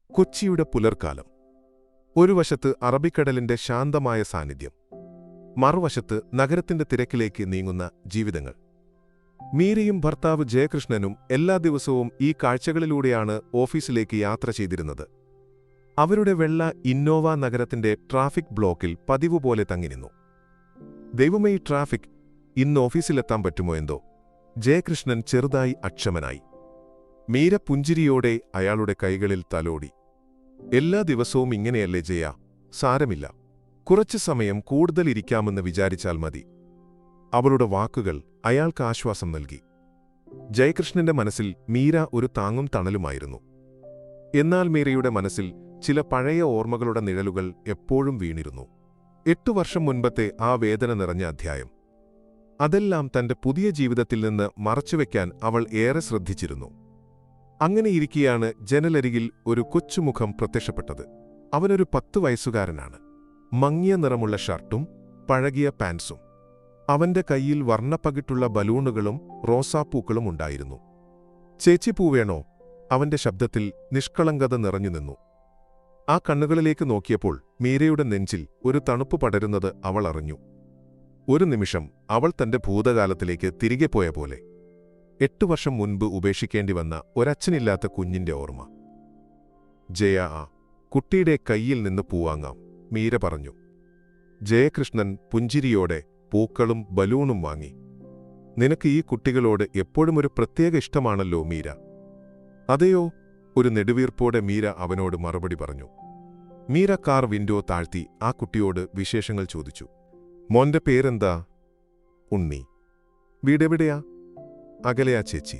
കൊച്ചിയുടെ പുലർക്കാലം. ഒരു വശത്ത് അറബിക്കടലിന്റെ ശാന്തമായ സാന്നിധ്യം, മറുവശത്ത് നഗരത്തിന്റെ തിരക്കിലേക്ക് നീങ്ങുന്ന ജീവിതങ്ങൾ. മീരയും ഭർത്താവ് ജയകൃഷ്ണനും എല്ലാ ദിവസവും ഈ കാഴ്ചകളിലൂടെയാണ് ഓഫീസിലേക്ക് യാത്ര ചെയ്തിരുന്നത്. അവരുടെ വെള്ള ഇന്നോവ നഗരത്തിന്റെ ട്രാഫിക് ബ്ലോക്കിൽ പതിവുപോലെ തങ്ങിനിന്നു. ദൈവമേ, ഈ ട്രാഫിക്, ഇന്ന് ഓഫീസിലെത്താൻ പറ്റുമോ എന്തോ? ജയകൃഷ്ണൻ ചെറുതായി അക്ഷമനായി. മീര പുഞ്ചിരിയോടെ അയാളുടെ കൈകളിൽ തലോടി. എല്ലാ ദിവസവും ഇങ്ങനെയല്ലേ ജയ? സാരമില്ല, കുറച്ചു സമയം കൂടുതൽ ഇരിക്കാമെന്ന് വിചാരിച്ചാൽ മതി. അവളുടെ വാക്കുകൾ അയാൾക്ക് ആശ്വാസം നൽകി. ജയകൃഷ്ണന്റെ മനസ്സിൽ മീര ഒരു താങ്ങും തണലുമായിരുന്നു. എന്നാൽ മീരയുടെ മനസ്സിൽ ചില പഴയ ഓർമ്മകളുടെ നിഴലുകൾ എപ്പോഴും വീണിരുന്നു. 8 വർഷം മുൻപത്തെ ആ വേദന നിറഞ്ഞ അധ്യായം. അതെല്ലാം തന്റെ പുതിയ ജീവിതത്തിൽ നിന്ന് മറച്ചുവെക്കാൻ അവൾ ഏറെ ശ്രദ്ധിച്ചിരുന്നു. അങ്ങനെയിരിക്കെയാണ് ജനലരികിൽ ഒരു കൊച്ചുമുഖം പ്രത്യക്ഷപ്പെട്ടത്. അവനൊരു 10 വയസ്സുകാരനാണ്. മങ്ങിയ നിറമുള്ള ഷർട്ടും പഴകിയ പാൻസും. അവന്റെ കൈയിൽ വർണ്ണപ്പകിട്ടുള്ള ബലൂണുകളും റോസാപ്പൂക്കളും ഉണ്ടായിരുന്നു. ചേച്ചി പൂവേണോ? അവന്റെ ശബ്ദത്തിൽ നിഷ്കളങ്കത നിറഞ്ഞുനിന്നു. ആ കണ്ണുകളിലേക്ക് നോക്കിയപ്പോൾ മീരയുടെ നെഞ്ചിൽ ഒരു തണുപ്പ് പടരുന്നത് അവൾ അറിഞ്ഞു. ഒരു നിമിഷം അവൾ തന്റെ ഭൂതകാലത്തിലേക്ക് തിരികെ പോയ പോലെ. 8 വർഷം മുൻപ് ഉപേക്ഷിക്കേണ്ടി വന്ന ഒരച്ഛനില്ലാത്ത കുഞ്ഞിന്റെ ഓർമ്മ. ജയ, ആ കുട്ടിയുടെ കൈയിൽ നിന്ന് പൂവാങ്ങാം, മീര പറഞ്ഞു. ജയകൃഷ്ണൻ പുഞ്ചിരിയോടെ പൂക്കളും ബലൂണും വാങ്ങി. നിനക്ക് ഈ കുട്ടികളോട് എപ്പോഴും ഒരു പ്രത്യേക ഇഷ്ടമാണല്ലോ മീര. അതെയോ? ഒരു നെടുവീർപ്പോടെ മീര അവനോട് മറുപടി പറഞ്ഞു. മീര കാർ വിൻഡോ താഴ്ത്തി ആ കുട്ടിയോട് വിശേഷങ്ങൾ ചോദിച്ചു. മോന്റെ പേരെന്താ? ഉണ്ണി. വീടെവിടെയാ? അകലെയാ ചേച്ചി.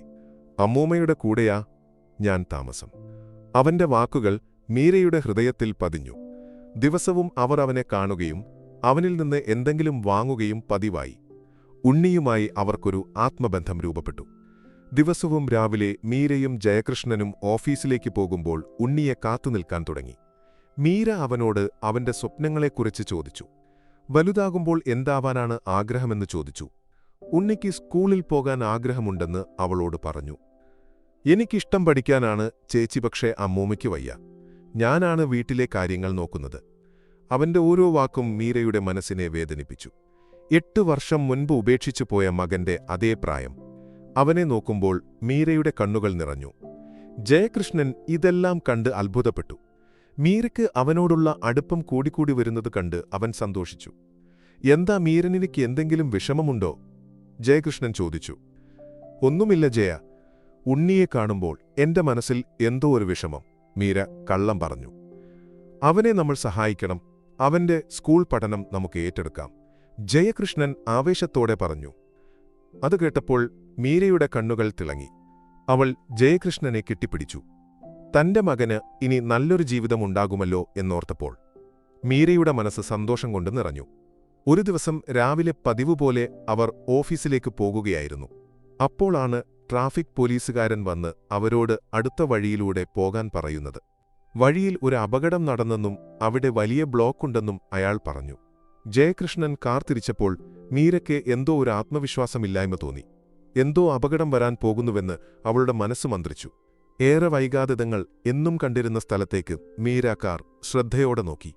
അമ്മൂമ്മയുടെ കൂടെയാ ഞാൻ താമസം. അവന്റെ വാക്കുകൾ മീരയുടെ ഹൃദയത്തിൽ പതിഞ്ഞു. ദിവസവും അവർ അവനെ കാണുകയും അവനിൽ നിന്ന് എന്തെങ്കിലും വാങ്ങുകയും പതിവായി. ഉണ്ണിയുമായി അവർക്കൊരു ആത്മബന്ധം രൂപപ്പെട്ടു. ദിവസവും രാവിലെ മീരയും ജയകൃഷ്ണനും ഓഫീസിലേക്ക് പോകുമ്പോൾ ഉണ്ണിയെ കാത്തുനിൽക്കാൻ തുടങ്ങി. മീര അവനോട് അവന്റെ സ്വപ്നങ്ങളെക്കുറിച്ച് ചോദിച്ചു. വലുതാകുമ്പോൾ എന്താവാനാണ് ആഗ്രഹമെന്ന് ചോദിച്ചു. ഉണ്ണിക്ക് സ്കൂളിൽ പോകാൻ ആഗ്രഹമുണ്ടെന്ന് അവളോട് പറഞ്ഞു. എനിക്കിഷ്ടം പഠിക്കാനാണ് ചേച്ചി, പക്ഷേ അമ്മൂമ്മയ്ക്ക് വയ്യ. ഞാനാണ് വീട്ടിലെ കാര്യങ്ങൾ നോക്കുന്നത്. അവന്റെ ഓരോ വാക്കും മീരയുടെ മനസ്സിനെ വേദനിപ്പിച്ചു. 8 വർഷം മുൻപ് ഉപേക്ഷിച്ചു പോയ മകന്റെ അതേ പ്രായം. അവനെ നോക്കുമ്പോൾ മീരയുടെ കണ്ണുകൾ നിറഞ്ഞു. ജയകൃഷ്ണൻ ഇതെല്ലാം കണ്ട് അത്ഭുതപ്പെട്ടു. മീരയ്ക്ക് അവനോടുള്ള അടുപ്പം കൂടിക്കൂടി വരുന്നത് കണ്ട് അവൻ സന്തോഷിച്ചു. എന്താ മീരനിക്ക് എന്തെങ്കിലും വിഷമമുണ്ടോ? ജയകൃഷ്ണൻ ചോദിച്ചു. ഒന്നുമില്ല ജയ, ഉണ്ണിയെ കാണുമ്പോൾ എന്റെ മനസ്സിൽ എന്തോ ഒരു വിഷമം, മീര കള്ളം പറഞ്ഞു. അവനെ നമ്മൾ സഹായിക്കണം. അവന്റെ സ്കൂൾ പഠനം നമുക്ക് ഏറ്റെടുക്കാം, ജയകൃഷ്ണൻ ആവേശത്തോടെ പറഞ്ഞു. അത് കേട്ടപ്പോൾ മീരയുടെ കണ്ണുകൾ തിളങ്ങി. അവൾ ജയകൃഷ്ണനെ കെട്ടിപ്പിടിച്ചു. തന്റെ മകന് ഇനി നല്ലൊരു ജീവിതമുണ്ടാകുമല്ലോ എന്നോർത്തപ്പോൾ മീരയുടെ മനസ്സ് സന്തോഷം കൊണ്ട് നിറഞ്ഞു. ഒരു ദിവസം രാവിലെ പതിവുപോലെ അവർ ഓഫീസിലേക്ക് പോകുകയായിരുന്നു. അപ്പോഴാണ് ട്രാഫിക് പോലീസുകാരൻ വന്ന് അവരോട് അടുത്ത വഴിയിലൂടെ പോകാൻ പറയുന്നത്. വഴിയിൽ ഒരു അപകടം നടന്നെന്നും അവിടെ വലിയ ബ്ലോക്കുണ്ടെന്നും അയാൾ പറഞ്ഞു. ജയകൃഷ്ണൻ കാർ തിരിച്ചപ്പോൾ മീരയ്ക്ക് എന്തോ ഒരു ആത്മവിശ്വാസമില്ലായ്മ തോന്നി. എന്തോ അപകടം വരാൻ പോകുന്നുവെന്ന് അവളുടെ മനസ്സ് മന്ത്രിച്ചു. ഏറെ വൈകാതെ തങ്ങൾ എന്നും കണ്ടിരുന്ന സ്ഥലത്തേക്ക് മീര കാർ ശ്രദ്ധയോടെ നോക്കി.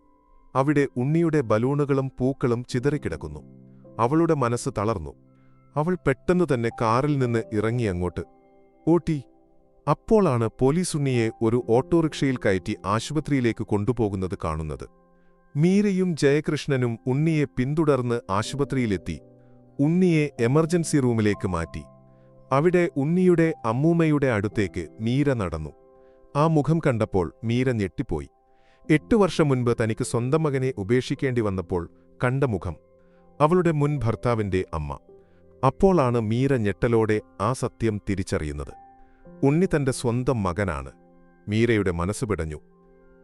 അവിടെ ഉണ്ണിയുടെ ബലൂണുകളും പൂക്കളും ചിതറിക്കിടക്കുന്നു. അവളുടെ മനസ്സ് തളർന്നു. അവൾ പെട്ടെന്ന് തന്നെ കാറിൽ നിന്ന് ഇറങ്ങിയങ്ങോട്ട് ഓട്ടി. അപ്പോഴാണ് പോലീസ് ഉണ്ണിയെ ഒരു ഓട്ടോറിക്ഷയിൽ കയറ്റി ആശുപത്രിയിലേക്ക് കൊണ്ടുപോകുന്നത് കാണുന്നത്. മീരയും ജയകൃഷ്ണനും ഉണ്ണിയെ പിന്തുടർന്ന് ആശുപത്രിയിലെത്തി. ഉണ്ണിയെ എമർജൻസി റൂമിലേക്ക് മാറ്റി. അവിടെ ഉണ്ണിയുടെ അമ്മൂമ്മയുടെ അടുത്തേക്ക് മീര നടന്നു. ആ മുഖം കണ്ടപ്പോൾ മീര ഞെട്ടിപ്പോയി. 8 വർഷം മുൻപ് തനിക്ക് സ്വന്തം മകനെ ഉപേക്ഷിക്കേണ്ടി വന്നപ്പോൾ കണ്ട മുഖം, അവളുടെ മുൻ ഭർത്താവിന്റെ അമ്മ. അപ്പോഴാണ് മീര ഞെട്ടലോടെ ആ സത്യം തിരിച്ചറിയുന്നത്. ഉണ്ണി തന്റെ സ്വന്തം മകനാണ്. മീരയുടെ മനസ്സ് പിടഞ്ഞു.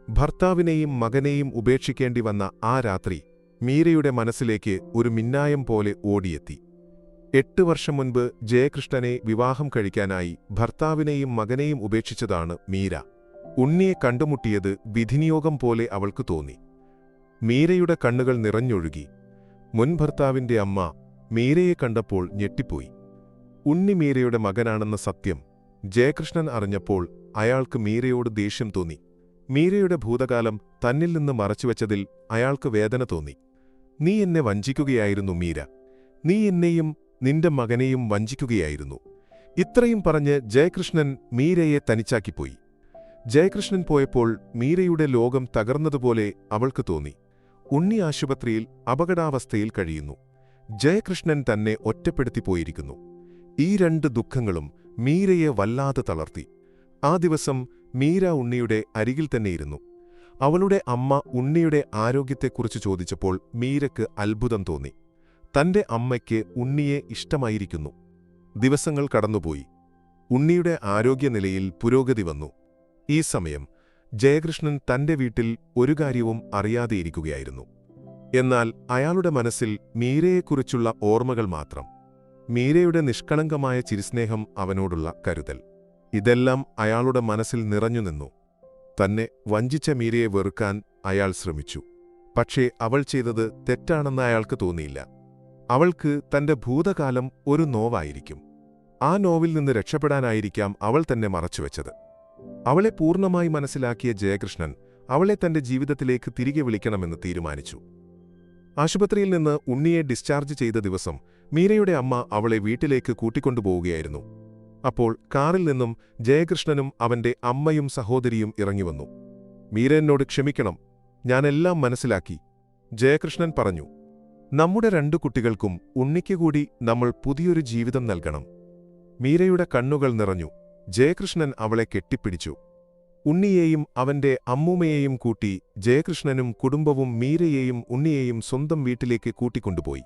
ഭർത്താവിനെയും മകനെയും ഉപേക്ഷിക്കേണ്ടി വന്ന ആ രാത്രി മീരയുടെ മനസ്സിലേക്ക് ഒരു മിന്നായം പോലെ ഓടിയെത്തി. 8 വർഷം മുൻപ് ജയകൃഷ്ണനെ വിവാഹം കഴിക്കാനായി ഭർത്താവിനെയും മകനെയും ഉപേക്ഷിച്ചതാണ് മീര. ഉണ്ണിയെ കണ്ടുമുട്ടിയത് വിധിനിയോഗം പോലെ അവൾക്ക് തോന്നി. മീരയുടെ കണ്ണുകൾ നിറഞ്ഞൊഴുകി. മുൻ ഭർത്താവിന്റെ അമ്മ മീരയെ കണ്ടപ്പോൾ ഞെട്ടിപ്പോയി. ഉണ്ണി മീരയുടെ മകനാണെന്ന സത്യം ജയകൃഷ്ണൻ അറിഞ്ഞപ്പോൾ അയാൾക്ക് മീരയോട് ദേഷ്യം തോന്നി. മീരയുടെ ഭൂതകാലം തന്നിൽ നിന്ന് മറച്ചുവെച്ചതിൽ അയാൾക്ക് വേദന തോന്നി. നീ എന്നെ വഞ്ചിക്കുകയായിരുന്നു മീര. നീ എന്നെയും നിന്റെ മകനെയും വഞ്ചിക്കുകയായിരുന്നു. ഇത്രയും പറഞ്ഞ് ജയകൃഷ്ണൻ മീരയെ തനിച്ചാക്കിപ്പോയി. ജയകൃഷ്ണൻ പോയപ്പോൾ മീരയുടെ ലോകം തകർന്നതുപോലെ അവൾക്ക് തോന്നി. ഉണ്ണി ആശുപത്രിയിൽ അപകടാവസ്ഥയിൽ കഴിയുന്നു. ജയകൃഷ്ണൻ തന്നെ ഒറ്റപ്പെടുത്തിപ്പോയിരിക്കുന്നു. ഈ രണ്ട് ദുഃഖങ്ങളും മീരയെ വല്ലാതെ തളർത്തി. ആ ദിവസം മീര ഉണ്ണിയുടെ അരികിൽ തന്നെയിരുന്നു. അവളുടെ അമ്മ ഉണ്ണിയുടെ ആരോഗ്യത്തെക്കുറിച്ച് ചോദിച്ചപ്പോൾ മീരയ്ക്ക് അത്ഭുതം തോന്നി. തന്റെ അമ്മയ്ക്ക് ഉണ്ണിയെ ഇഷ്ടമായിരിക്കുന്നു. ദിവസങ്ങൾ കടന്നുപോയി. ഉണ്ണിയുടെ ആരോഗ്യനിലയിൽ പുരോഗതി വന്നു. ഈ സമയം ജയകൃഷ്ണൻ തന്റെ വീട്ടിൽ ഒരു കാര്യവും അറിയാതെയിരിക്കുകയായിരുന്നു. എന്നാൽ അയാളുടെ മനസ്സിൽ മീരയെക്കുറിച്ചുള്ള ഓർമ്മകൾ മാത്രം. മീരയുടെ നിഷ്കളങ്കമായ ചിരിസ്നേഹം, അവനോടുള്ള കരുതൽ, ഇതെല്ലാം അയാളുടെ മനസ്സിൽ നിറഞ്ഞുനിന്നു. തന്നെ വഞ്ചിച്ച മീരയെ വെറുക്കാൻ അയാൾ ശ്രമിച്ചു. പക്ഷേ അവൾ ചെയ്തത് തെറ്റാണെന്ന് അയാൾക്ക് തോന്നിയില്ല. അവൾക്ക് തന്റെ ഭൂതകാലം ഒരു നോവായിരിക്കും. ആ നോവിൽ നിന്ന് രക്ഷപ്പെടാനായിരിക്കാം അവൾ തന്നെ മറച്ചുവെച്ചത്. അവളെ പൂർണ്ണമായി മനസ്സിലാക്കിയ ജയകൃഷ്ണൻ അവളെ തന്റെ ജീവിതത്തിലേക്ക് തിരികെ വിളിക്കണമെന്ന് തീരുമാനിച്ചു. ആശുപത്രിയിൽ നിന്ന് ഉണ്ണിയെ ഡിസ്ചാർജ് ചെയ്ത ദിവസം മീരയുടെ അമ്മ അവളെ വീട്ടിലേക്ക് കൂട്ടിക്കൊണ്ടുപോവുകയായിരുന്നു. അപ്പോൾ കാറിൽ നിന്നും ജയകൃഷ്ണനും അവന്റെ അമ്മയും സഹോദരിയും ഇറങ്ങിവന്നു. മീര എന്നോട് ക്ഷമിക്കണം, ഞാനെല്ലാം മനസ്സിലാക്കി, ജയകൃഷ്ണൻ പറഞ്ഞു. നമ്മുടെ രണ്ടു കുട്ടികൾക്കും ഉണ്ണിക്ക് കൂടി നമ്മൾ പുതിയൊരു ജീവിതം നൽകണം. മീരയുടെ കണ്ണുകൾ നിറഞ്ഞു. ജയകൃഷ്ണൻ അവളെ കെട്ടിപ്പിടിച്ചു. ഉണ്ണിയെയും അവന്റെ അമ്മൂമ്മയെയും കൂട്ടി ജയകൃഷ്ണനും കുടുംബവും മീരയെയും ഉണ്ണിയെയും സ്വന്തം വീട്ടിലേക്ക് കൂട്ടിക്കൊണ്ടുപോയി.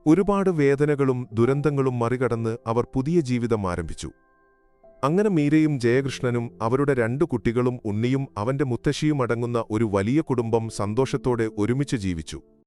ഒരുപാട് വേദനകളും ദുരന്തങ്ങളും മറികടന്ന് അവർ പുതിയ ജീവിതം ആരംഭിച്ചു. അങ്ങനെ മീരയും ജയകൃഷ്ണനും അവരുടെ രണ്ടു കുട്ടികളും ഉണ്ണിയും അവന്റെ മുത്തശ്ശിയും അടങ്ങുന്ന ഒരു വലിയ കുടുംബം സന്തോഷത്തോടെ ഒരുമിച്ച് ജീവിച്ചു.